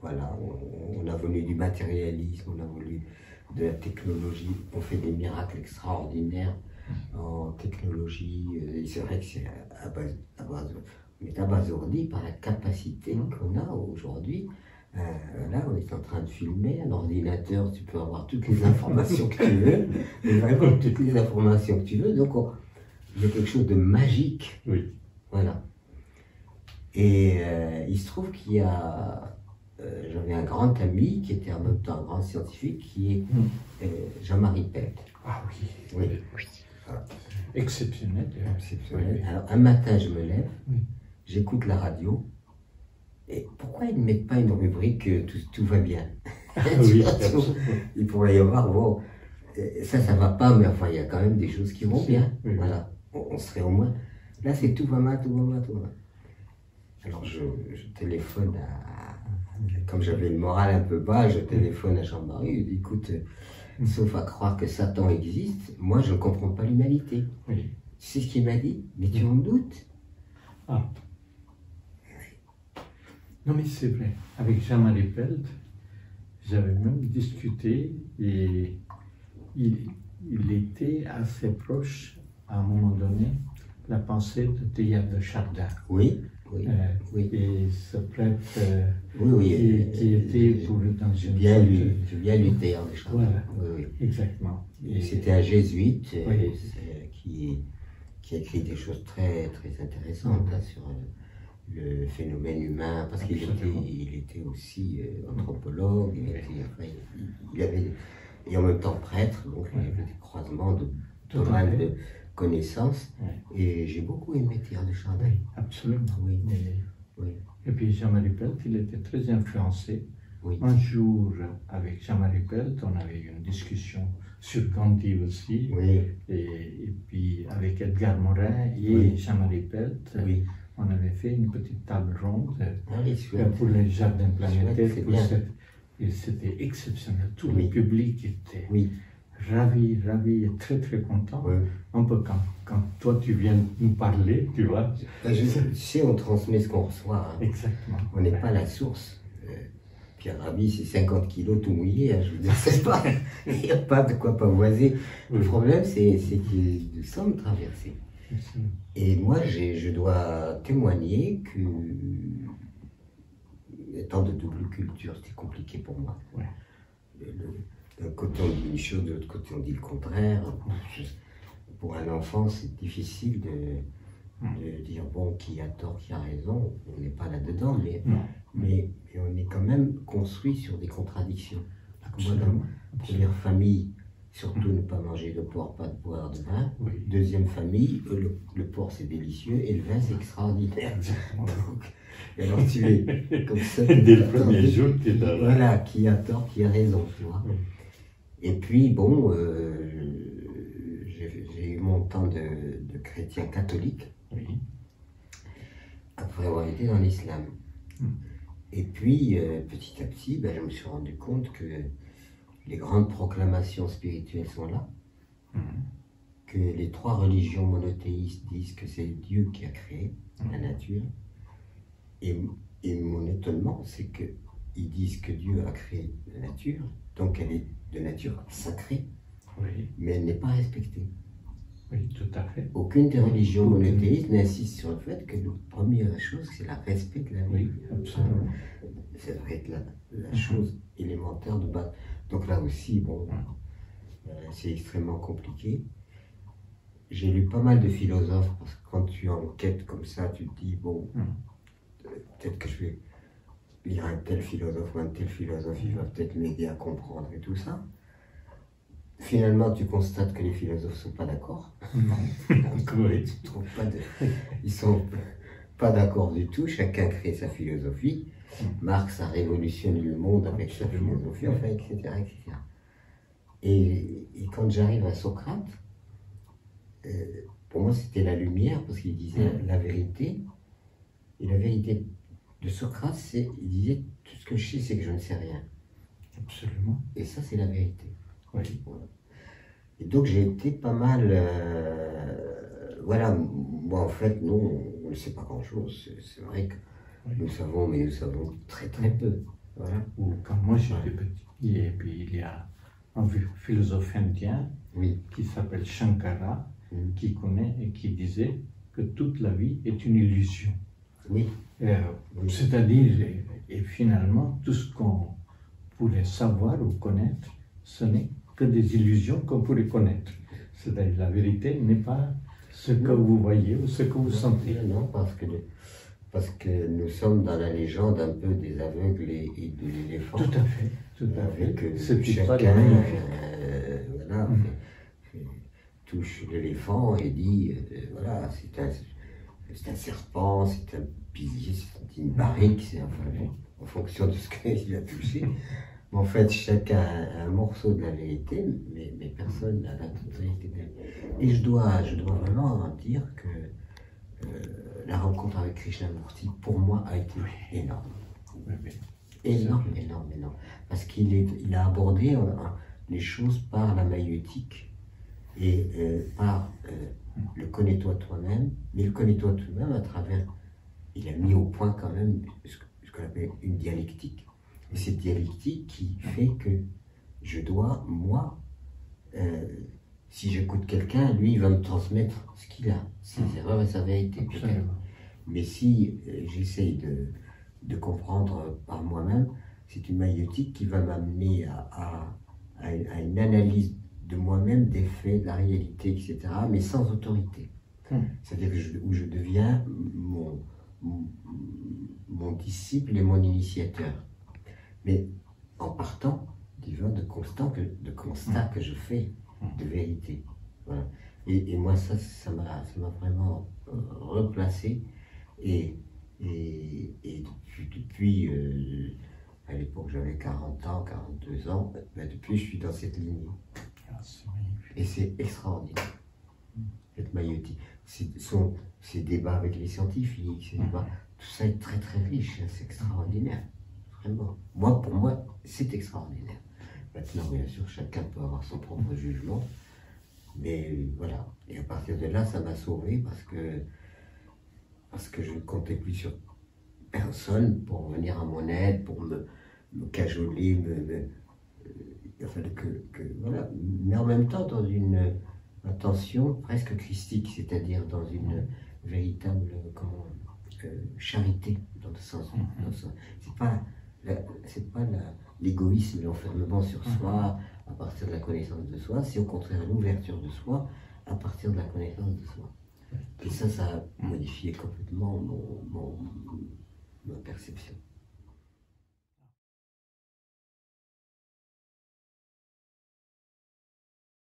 voilà, on a voulu du matérialisme, on a voulu de la technologie, on fait des miracles extraordinaires en technologie. Et c'est vrai que c'est on est abasourdi par la capacité qu'on a aujourd'hui. Là, on est en train de filmer un ordinateur, tu peux avoir toutes les informations que tu veux, mais vraiment toutes les informations que tu veux. Donc, il y a quelque chose de magique. Oui. Voilà. Et il se trouve qu'il y a, j'avais un grand ami qui était en même temps un grand scientifique, qui est Jean-Marie Pelt. Ah oui. Oui. Voilà. Exceptionnel. Exceptionnel. Alors, un matin, je me lève, j'écoute la radio, et pourquoi ils ne mettent pas une rubrique tout va bien? Oui, il pourrait y avoir, bon, ça va pas, mais enfin, il y a quand même des choses qui vont bien. Oui. Voilà, on serait au moins. Là, c'est tout va mal, tout va mal, tout va mal. Alors, je téléphone comme j'avais le moral un peu bas, je téléphone à Jean-Marie, je dis écoute, sauf à croire que Satan existe, moi, je ne comprends pas l'humanité. Oui. Tu sais ce qu'il m'a dit? Mais tu en doutes? Ah. Non, mais c'est vrai. Avec Jean-Marie Pelt, j'avais même discuté et il était assez proche, à un moment donné, la pensée de Teilhard de Chardin. Oui, oui, oui. Et ce prêtre qui était dans une bien lu Teilhard de Chardin. Voilà, oui. Exactement. C'était un jésuite qui a écrit des choses très, très intéressantes sur le phénomène humain, parce qu'il était aussi anthropologue, il avait, et en même temps prêtre, donc il y avait des croisements de pas mal de connaissances, et j'ai beaucoup aimé Teilhard de Chardin. Oui, absolument. Oui. Oui. Et puis Jean-Marie Pelt, il était très influencé. Oui. Un jour, avec Jean-Marie Pelt, on avait eu une discussion sur Gandhi aussi, et puis avec Edgar Morin et Jean-Marie Pelt, on avait fait une petite table ronde pour les jardins planétaires. Et c'était exceptionnel. Tout le public était ravi, et très très content. Un peu quand toi tu viens nous parler, tu vois. Tu sais, on transmet ce qu'on reçoit. Hein. Exactement. On n'est pas la source. Pierre Rabhi, c'est 50 kilos tout mouillé, hein, je vous dis, c'est pas, il n'y a pas de quoi pavoiser. Le problème, c'est que nous sommes traversés. Et moi, je dois témoigner que, étant de double culture, c'était compliqué pour moi. D'un côté, on dit une chose, de l'autre côté, on dit le contraire. Pour un enfant, c'est difficile de dire, bon, qui a tort, qui a raison. On n'est pas là-dedans, mais on est quand même construit sur des contradictions. Moi, dans ma première famille, surtout ne pas manger de porc, pas de boire de vin. Deuxième famille, le porc c'est délicieux et le vin c'est extraordinaire. Donc, et alors tu es comme ça. Dès le premier jour, tu es là. Voilà, qui a tort, qui a raison, tu vois. Et puis bon, j'ai eu mon temps de chrétien catholique, après avoir été dans l'islam. Et puis, petit à petit, je me suis rendu compte que les grandes proclamations spirituelles sont là, que les trois religions monothéistes disent que c'est Dieu qui a créé la nature. Et mon étonnement, c'est qu'ils disent que Dieu a créé la nature, donc elle est de nature sacrée, mais elle n'est pas respectée. Oui, tout à fait. Aucune des religions monothéistes n'insiste sur le fait que la première chose, c'est le respect de la vie. Oui, absolument. Ça devrait être la chose élémentaire de base. Donc là aussi, bon, c'est extrêmement compliqué. J'ai lu pas mal de philosophes, parce que quand tu enquêtes comme ça, tu te dis, bon, peut-être que je vais lire un tel philosophe ou un tel philosophe, il va peut-être m'aider à comprendre et tout ça. Finalement, tu constates que les philosophes ne sont pas d'accord. Non. Ils ne sont pas d'accord du tout, chacun crée sa philosophie. Marx a révolutionné le monde avec sa philosophie, enfin, etc. etc. Et quand j'arrive à Socrate, pour moi c'était la lumière, parce qu'il disait la vérité. Et la vérité de Socrate, c'est il disait tout ce que je sais, c'est que je ne sais rien. Absolument. Et ça, c'est la vérité. Voilà. Et donc j'ai été pas mal. Voilà, moi en fait, non, on ne sait pas grand-chose. C'est vrai que nous savons, mais nous savons très très peu. Voilà. Ou quand moi j'étais petit, et puis il y a un philosophe indien qui s'appelle Shankara, qui connaît et qui disait que toute la vie est une illusion. Oui. C'est-à-dire, et finalement, tout ce qu'on pourrait savoir ou connaître, ce n'est que des illusions qu'on pourrait connaître. C'est-à-dire, la vérité n'est pas ce que vous voyez ou ce que vous sentez. Non, parce que nous sommes dans la légende un peu des aveugles et de l'éléphant. Tout à fait, tout à fait. C'est chacun voilà, touche l'éléphant et dit, voilà, c'est un serpent, c'est un pilier, c'est une barrique, en fonction de ce qu'il a touché. En fait, chacun a un morceau de la vérité, mais personne n'a la totalité de la vérité. Et je dois vraiment dire que la rencontre avec Krishnamurti, pour moi, a été énorme. Énorme. Parce qu'il a abordé les choses par la maïeutique et par le connais-toi toi-même, mais le connais-toi toi-même à travers, il a mis au point quand même ce qu'on appelle une dialectique. Et cette dialectique qui fait que je dois, moi, si j'écoute quelqu'un, lui, il va me transmettre ce qu'il a, ses erreurs et sa vérité peut-être. Mais si j'essaye de comprendre par moi-même, c'est une maïeutique qui va m'amener à une analyse de moi-même, des faits, de la réalité, etc., mais sans autorité. C'est-à-dire où je deviens mon disciple et mon initiateur. Mais en partant de constats que je fais, de vérité. Voilà. Et moi, ça m'a vraiment replacé. Et depuis à l'époque, j'avais 40 ans, 42 ans, depuis, je suis dans cette lignée. Et c'est extraordinaire, cette maïeutique. Ces débats avec les scientifiques, tout ça est très très riche, c'est extraordinaire. Vraiment. Pour moi, c'est extraordinaire. Maintenant, bien sûr, chacun peut avoir son propre jugement. Mais voilà. Et à partir de là, ça m'a sauvé parce que je ne comptais plus sur personne pour venir à mon aide, pour me cajoler, il fallait voilà. Mais en même temps, dans une attention presque christique, c'est-à-dire dans une véritable charité, dans le sens. C'est pas l'égoïsme, l'enfermement sur soi à partir de la connaissance de soi, c'est au contraire l'ouverture de soi à partir de la connaissance de soi. Et ça a modifié complètement ma perception.